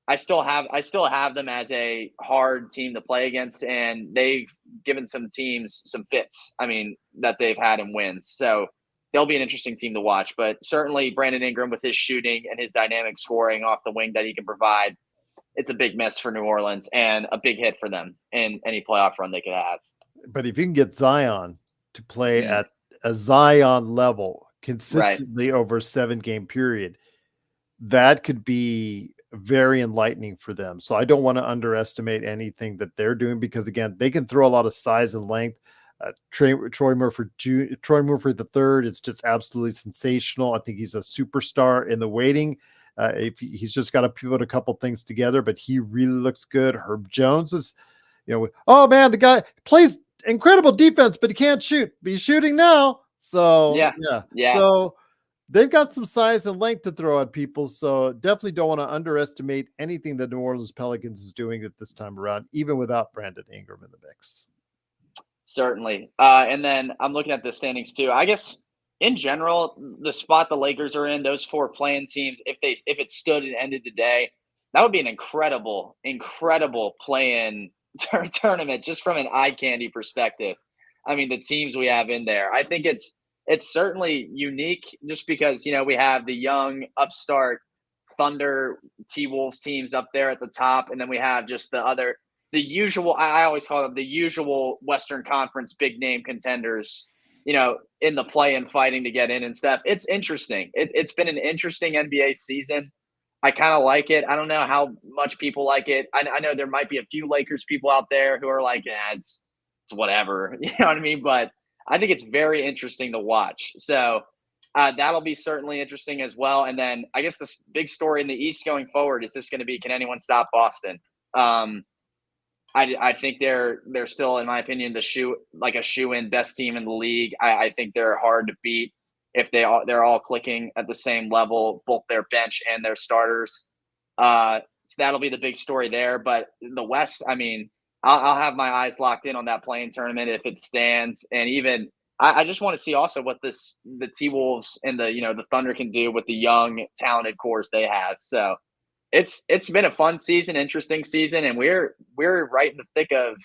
I still have them as a hard team to play against, and they've given some teams some fits. I mean that they've had in wins, so they'll be an interesting team to watch. But certainly Brandon Ingram with his shooting and his dynamic scoring off the wing that he can provide, it's a big miss for New Orleans and a big hit for them in any playoff run they could have. But if you can get Zion to play Mm, at a Zion level right. consistently over a 7-game period, that could be very enlightening for them. So I don't want to underestimate anything that they're doing because again, they can throw a lot of size and length. Troy Murphy the third, it's just absolutely sensational. I think he's a superstar in the waiting. If he's just got to pivot a couple things together, but he really looks good. Herb Jones is, oh man, the guy plays incredible defense, but he can't shoot. But he's shooting now. So Yeah. yeah. Yeah. So they've got some size and length to throw at people. So definitely don't want to underestimate anything that New Orleans Pelicans is doing at this time around, even without Brandon Ingram in the mix. Certainly. And then I'm looking at the standings too. I guess in general, the spot the Lakers are in, those four playing teams, if it stood and ended today, that would be an incredible play-in tournament just from an eye candy perspective. I mean, the teams we have in there. I think it's certainly unique just because, we have the young upstart Thunder T Wolves teams up there at the top, and then we have just the usual. I always call them the usual Western Conference big name contenders. In the play and fighting to get in and stuff. It's interesting. It's been an interesting NBA season. I kind of like it. I don't know how much people like it. I know there might be a few Lakers people out there who are like, yeah, it's whatever. You know what I mean? But I think it's very interesting to watch. So that'll be certainly interesting as well. And then I guess the big story in the East going forward is this going to be, can anyone stop Boston? I think they're still, in my opinion, a shoe-in best team in the league. I think they're hard to beat if they're all clicking at the same level, both their bench and their starters. So that'll be the big story there. But in the West, I mean, I'll have my eyes locked in on that playing tournament if it stands. And even I just want to see also what the T Wolves and the Thunder can do with the young, talented cores they have. So it's been a fun season, interesting season, and we're right in the thick of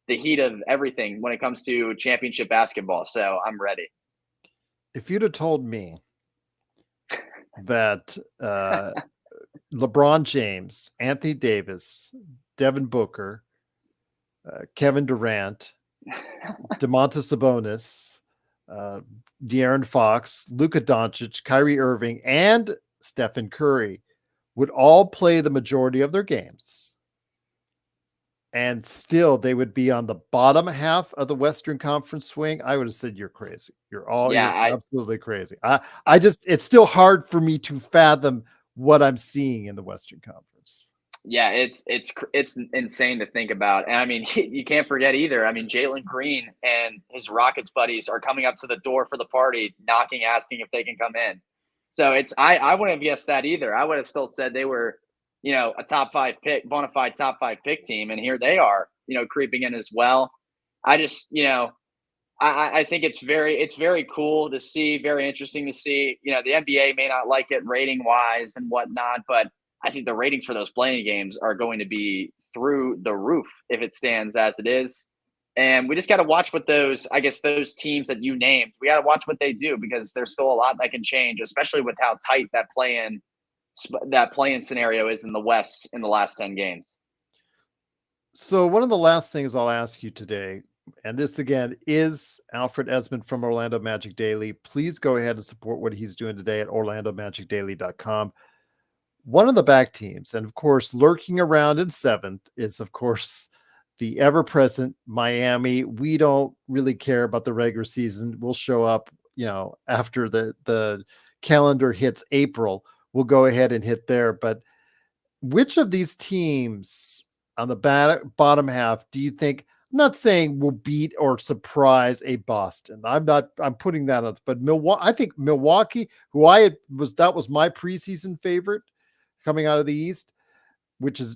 the heat of everything when it comes to championship basketball. So I'm ready. If you'd have told me that LeBron James, Anthony Davis, Devin Booker, Kevin Durant, DeMontis Sabonis, De'Aaron Fox, Luka Doncic, Kyrie Irving, and Stephen Curry would all play the majority of their games, and still they would be on the bottom half of the Western Conference swing, I would have said you're crazy. You're Yeah, absolutely crazy. It's still hard for me to fathom what I'm seeing in the Western Conference. Yeah, it's insane to think about, and I mean, you can't forget either. I mean, Jalen Green and his Rockets buddies are coming up to the door for the party, knocking, asking if they can come in. So I wouldn't have guessed that either. I would have still said they were, a top five pick, bona fide top five pick team, and here they are, creeping in as well. I just, I think it's very cool to see, very interesting to see. The NBA may not like it rating wise and whatnot, but I think the ratings for those playing games are going to be through the roof if it stands as it is. And we just got to watch what those teams that you named, we got to watch what they do because there's still a lot that can change, especially with how tight that play-in scenario is in the West in the last 10 games. So one of the last things I'll ask you today, and this again is Alfred Ezman from Orlando Magic Daily. Please go ahead and support what he's doing today at orlandomagicdaily.com. One of the back teams, and of course, lurking around in seventh is, of course, the ever-present Miami. We don't really care about the regular season. We'll show up, after the calendar hits April. We'll go ahead and hit there. But which of these teams on the bottom half do you think? I'm not saying will beat or surprise a Boston. I'm putting that on, but Milwaukee. I think Milwaukee, that was my preseason favorite coming out of the East, which is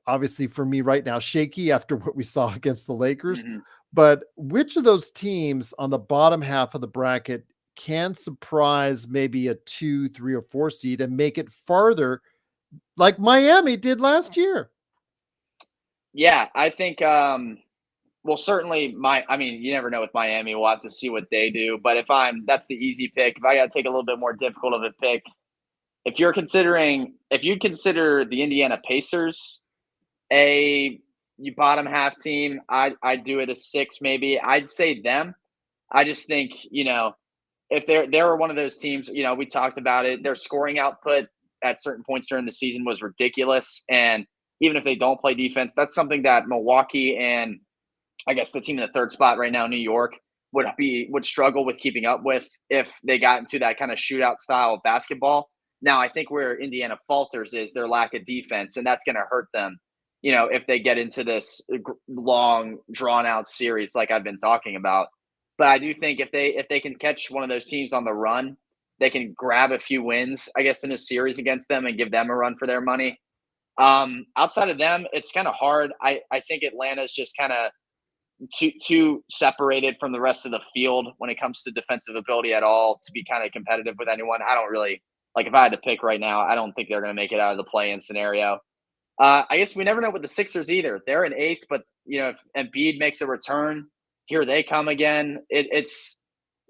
obviously for me right now shaky after what we saw against the Lakers. Mm-hmm. But which of those teams on the bottom half of the bracket can surprise maybe a 2, 3, or 4 seed and make it farther like Miami did last year? Yeah, I think certainly you never know with Miami. We'll have to see what they do. But that's the easy pick. If I got to take a little bit more difficult of a pick, if you'd consider the Indiana Pacers you bottom half team, I'd do it a 6 maybe. I'd say them. I just think, if they're one of those teams, we talked about it, their scoring output at certain points during the season was ridiculous. And even if they don't play defense, that's something that Milwaukee and I guess the team in the third spot right now, New York, would struggle with keeping up with if they got into that kind of shootout style of basketball. Now, I think where Indiana falters is their lack of defense, and that's going to hurt them, if they get into this long, drawn-out series like I've been talking about. But I do think if they can catch one of those teams on the run, they can grab a few wins, I guess, in a series against them and give them a run for their money. Outside of them, it's kind of hard. I think Atlanta's just kind of too separated from the rest of the field when it comes to defensive ability at all to be kind of competitive with anyone. I don't really if I had to pick right now, I don't think they're going to make it out of the play-in scenario. I guess we never know with the Sixers either. They're in 8th, but if Embiid makes a return, here they come again. It's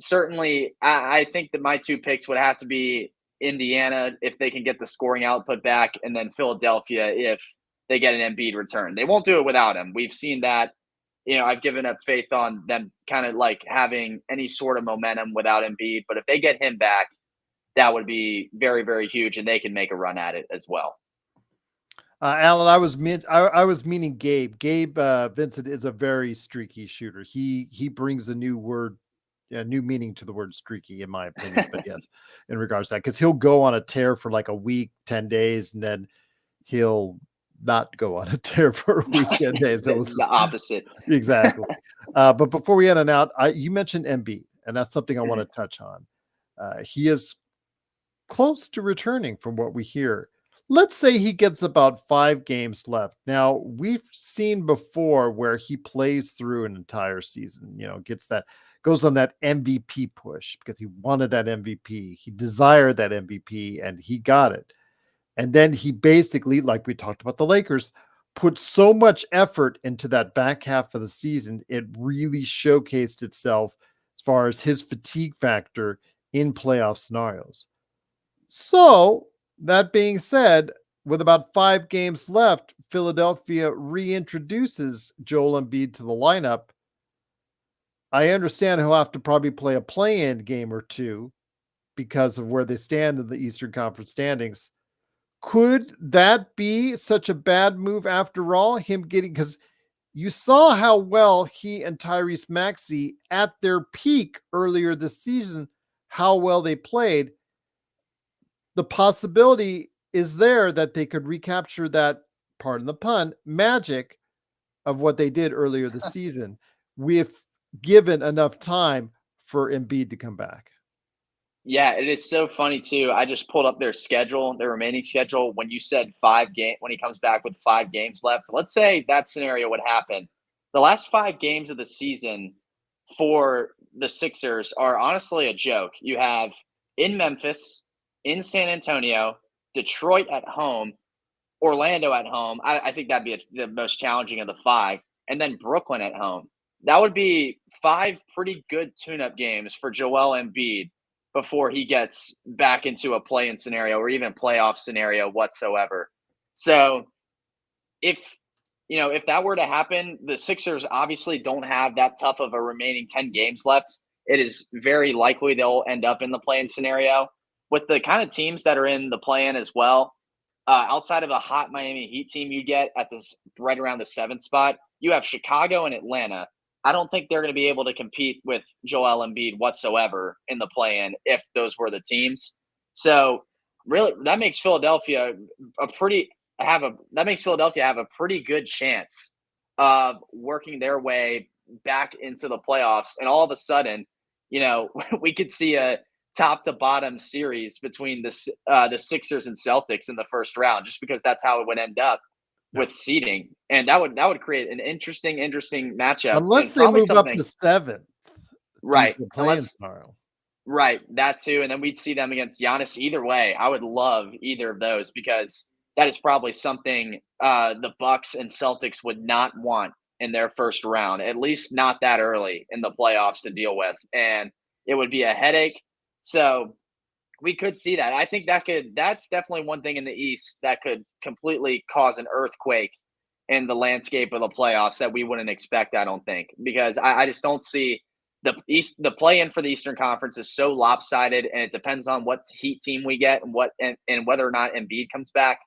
certainly. I think that my 2 picks would have to be Indiana if they can get the scoring output back, and then Philadelphia if they get an Embiid return. They won't do it without him. We've seen that. I've given up faith on them kind of having any sort of momentum without Embiid. But if they get him back, that would be very, very huge, and they can make a run at it as well. Alan, I was meaning Gabe. Gabe Vincent is a very streaky shooter. He brings a new meaning to the word streaky, in my opinion. But yes, in regards to that, because he'll go on a tear for like a week, 10 days, and then he'll not go on a tear for a week, 10 days. So It's the opposite. Exactly. But before we end on out, you mentioned Embiid, and that's something I want to touch on. He is close to returning from what we hear. Let's say he gets about 5 games left. Now, we've seen before where he plays through an entire season, goes on that MVP push because he wanted that MVP. He desired that MVP and he got it. And then he basically, like we talked about the Lakers, put so much effort into that back half of the season. It really showcased itself as far as his fatigue factor in playoff scenarios. So, that being said, with about 5 games left, Philadelphia reintroduces Joel Embiid to the lineup. I understand he'll have to probably play a play-in game or 2 because of where they stand in the Eastern Conference standings. Could that be such a bad move after all? Because you saw how well he and Tyrese Maxey at their peak earlier this season, how well they played. the possibility is there that they could recapture that, pardon the pun, magic of what they did earlier this season, if given enough time for Embiid to come back. Yeah, it is so funny too. I just pulled up their schedule, their remaining schedule. When you said when he comes back with 5 games left, let's say that scenario would happen. The last 5 games of the season for the Sixers are honestly a joke. You have in Memphis, in San Antonio, Detroit at home, Orlando at home. I think that'd be the most challenging of the 5, and then Brooklyn at home. That would be 5 pretty good tune-up games for Joel Embiid before he gets back into a play-in scenario or even playoff scenario whatsoever. So if that were to happen, the Sixers obviously don't have that tough of a remaining 10 games left. It is very likely they'll end up in the play-in scenario. With the kind of teams that are in the play-in as well, outside of a hot Miami Heat team you get at this right around the 7th spot, you have Chicago and Atlanta. I don't think they're going to be able to compete with Joel Embiid whatsoever in the play-in if those were the teams. So really, that makes Philadelphia have a pretty good chance of working their way back into the playoffs. And all of a sudden, we could see a top to bottom series between the Sixers and Celtics in the first round, just because that's how it would end up with seeding, and that would create an interesting matchup, Unless and they probably move up something to 7th due to right. the play-in Unless scenario. right, that too, and then we'd see them against Giannis. Either way, I would love either of those because that is probably something the Bucks and Celtics would not want in their first round, at least not that early in the playoffs to deal with, and it would be a headache. So we could see that. I think that's definitely one thing in the East that could completely cause an earthquake in the landscape of the playoffs that we wouldn't expect, I don't think, because I just don't see the play in for the Eastern Conference is so lopsided, and it depends on what Heat team we get and whether or not Embiid comes back.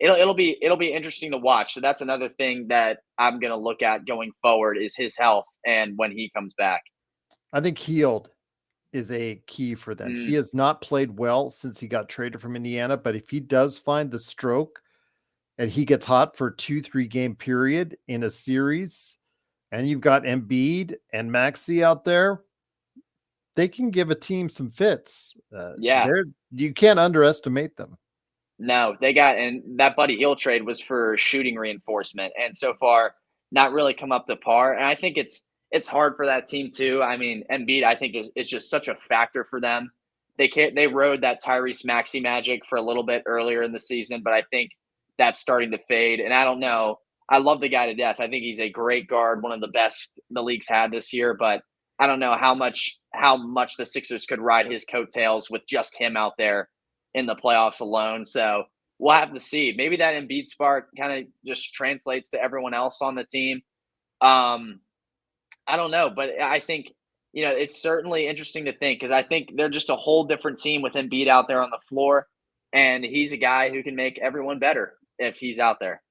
It'll be interesting to watch. So that's another thing that I'm gonna look at going forward is his health and when he comes back. I think healed is a key for them. He Mm, has not played well since he got traded from Indiana, but if he does find the stroke and he gets hot for a 2-3 game period in a series, and you've got Embiid and Maxey out there, they can give a team some fits. yeah. You can't underestimate them. No, and that Buddy Hield trade was for shooting reinforcement, and so far not really come up to par. And I think it's hard for that team too. I mean, Embiid, I think is just such a factor for them. They rode that Tyrese Maxey magic for a little bit earlier in the season, but I think that's starting to fade. And I don't know. I love the guy to death. I think he's a great guard, one of the best the league's had this year. But I don't know how much the Sixers could ride his coattails with just him out there in the playoffs alone. So we'll have to see. Maybe that Embiid spark kind of just translates to everyone else on the team. Um, I don't know, but I think it's certainly interesting to think because I think they're just a whole different team with Embiid out there on the floor, and he's a guy who can make everyone better if he's out there.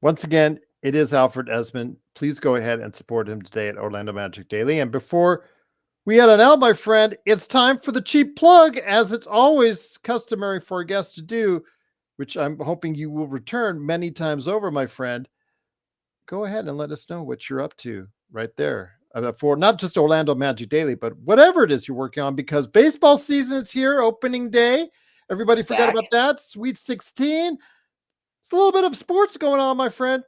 Once again, it is Alfred Ezman. Please go ahead and support him today at Orlando Magic Daily. And before we head on out, my friend, it's time for the cheap plug, as it's always customary for a guest to do, which I'm hoping you will return many times over, my friend. Go ahead and let us know what you're up to right there for not just Orlando Magic Daily, but whatever it is you're working on, because baseball season is here, opening day. Everybody It's forgot back. about that. Sweet 16. It's a little bit of sports going on, my friend.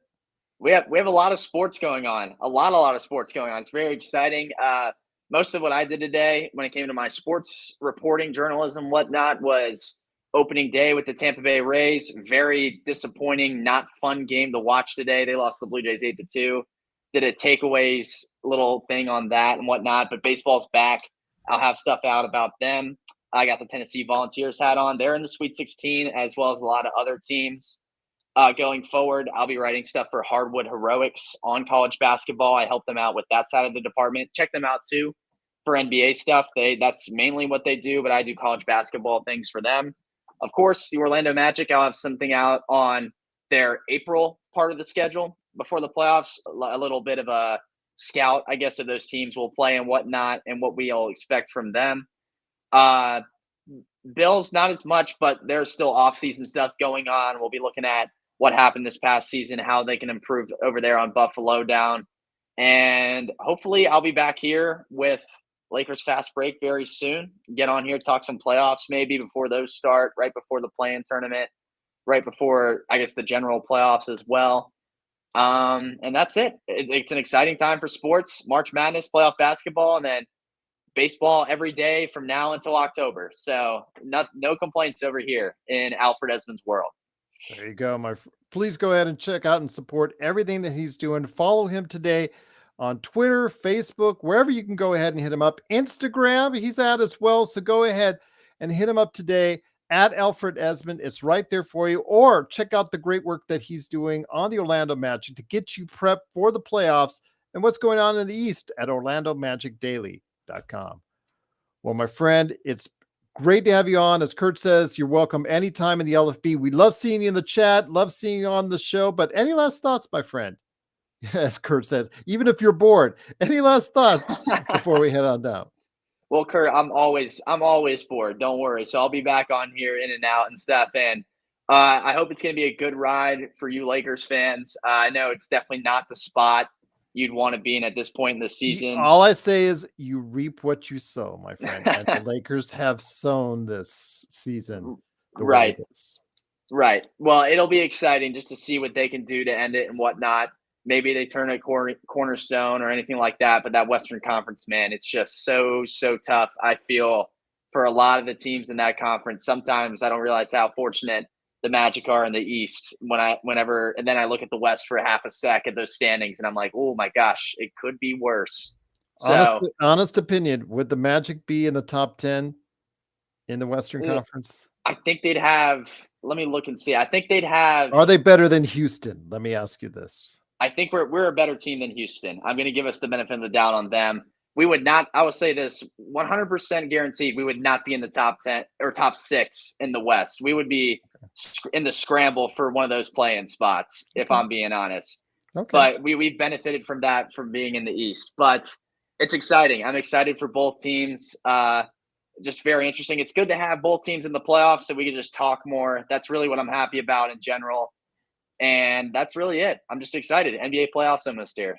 We have a lot of sports going on. A lot of sports going on. It's very exciting. Most of what I did today when it came to my sports reporting, journalism, whatnot, was opening day with the Tampa Bay Rays. Very disappointing, not fun game to watch today. They lost the Blue Jays 8-2. Did a takeaways little thing on that and whatnot, but baseball's back. I'll have stuff out about them. I got the Tennessee Volunteers hat on. They're in the Sweet 16, as well as a lot of other teams. Going forward, I'll be writing stuff for Hardwood Heroics on college basketball. I help them out with that side of the department. Check them out too for NBA stuff. That's mainly what they do, but I do college basketball things for them. Of course, the Orlando Magic, I'll have something out on their April part of the schedule before the playoffs. A little bit of a scout, I guess, of those teams will play and whatnot, and what we'll expect from them. Uh, Bills, not as much, but there's still off-season stuff going on. We'll be looking at what happened this past season, how they can improve over there on Buffalo down. And hopefully I'll be back here with Lakers Fast Break very soon. Get on here, talk some playoffs maybe before those start, right before the play-in tournament, right before, I guess, the general playoffs as well. And that's it. It's an exciting time for sports, March Madness, playoff basketball, and then baseball every day from now until October. So no complaints over here in Alfred Ezman's world. There you go, please go ahead and check out and support everything that he's doing. Follow him today on Twitter, Facebook, wherever you can go ahead and hit him up. Instagram, he's at as well. So go ahead and hit him up today at Alfred Ezman. It's right there for you. Or check out the great work that he's doing on the Orlando Magic to get you prepped for the playoffs and what's going on in the East at OrlandoMagicDaily.com. Well, my friend, it's great to have you on. As Kurt says, you're welcome anytime in the LFB. We love seeing you in the chat, love seeing you on the show. But any last thoughts, my friend? As Kurt says, even if you're bored, any last thoughts before we head on down? Well, Kurt, I'm always bored. Don't worry. So I'll be back on here in and out and stuff. And I hope it's going to be a good ride for you Lakers fans. I know it's definitely not the spot you'd want to be in at this point in the season. All I say is you reap what you sow, my friend. And the Lakers have sown this season. Right. Right. Well, it'll be exciting just to see what they can do to end it and whatnot. Maybe they turn a cornerstone or anything like that. But that Western Conference, man, it's just so tough. I feel for a lot of the teams in that conference. Sometimes I don't realize how fortunate the Magic are in the East and then I look at the West for a half a sec at those standings and I'm like, oh my gosh, it could be worse. So honest opinion, would the Magic be in the top 10 in the Western Conference? I think they'd have, let me look and see. I think they'd have. Are they better than Houston? Let me ask you this. I think we're a better team than Houston. I'm going to give us the benefit of the doubt on them. We would not, I will say this 100% guaranteed, we would not be in the top 10 or top 6 in the West. We would be in the scramble for one of those play-in spots, if I'm being honest. Okay. But we've benefited from that from being in the East. But it's exciting. I'm excited for both teams. Just very interesting. It's good to have both teams in the playoffs so we can just talk more. That's really what I'm happy about in general. And that's really it. I'm just excited. NBA playoffs almost here.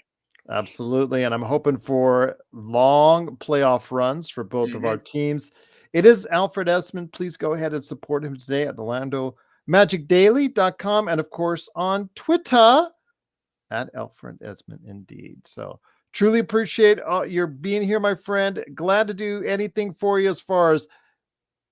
Absolutely. And I'm hoping for long playoff runs for both of our teams. It is Alfred Ezman. Please go ahead and support him today at OrlandoMagicDaily.com and, of course, on Twitter at Alfred Ezman indeed. So truly appreciate your being here, my friend. Glad to do anything for you as far as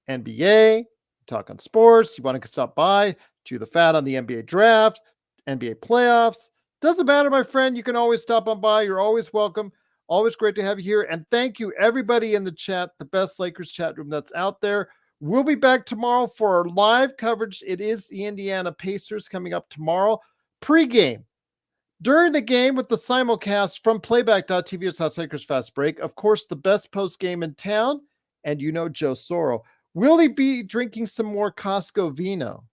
NBA, talk on sports. You want to stop by, chew the fat on the NBA draft, NBA playoffs. Doesn't matter, my friend. You can always stop on by. You're always welcome. Always great to have you here. And thank you, everybody in the chat, the best Lakers chat room that's out there. We'll be back tomorrow for our live coverage. It is the Indiana Pacers coming up tomorrow. Pre-game. During the game with the simulcast from playback.tv, Lakers Fast Break. Of course, the best post-game in town. And you know Joe Soro. Will he be drinking some more Costco vino?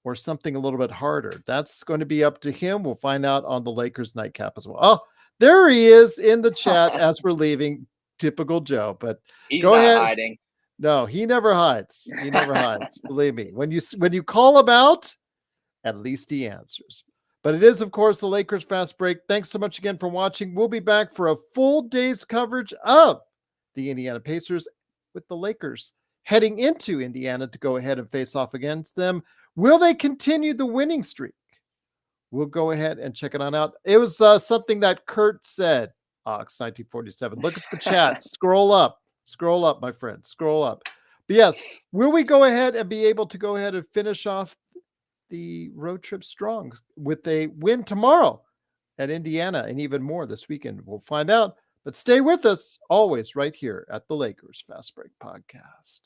Or something a little bit harder? That's going to be up to him. We'll find out on the Lakers nightcap as well. Oh, there he is in the chat as we're leaving. Typical Joe, but he's not hiding. No, he never hides. He never hides. Believe me. When you call him out, at least he answers. But it is, of course, the Lakers Fast Break. Thanks so much again for watching. We'll be back for a full day's coverage of the Indiana Pacers with the Lakers heading into Indiana to go ahead and face off against them. Will they continue the winning streak? We'll go ahead and check it on out. It was something that Kurt said. Ox 1947. Look at the chat. Scroll up, my friend. Scroll up. But yes, will we go ahead and be able to go ahead and finish off the road trip strong with a win tomorrow at Indiana and even more this weekend? We'll find out. But stay with us always right here at the Lakers Fast Break Podcast.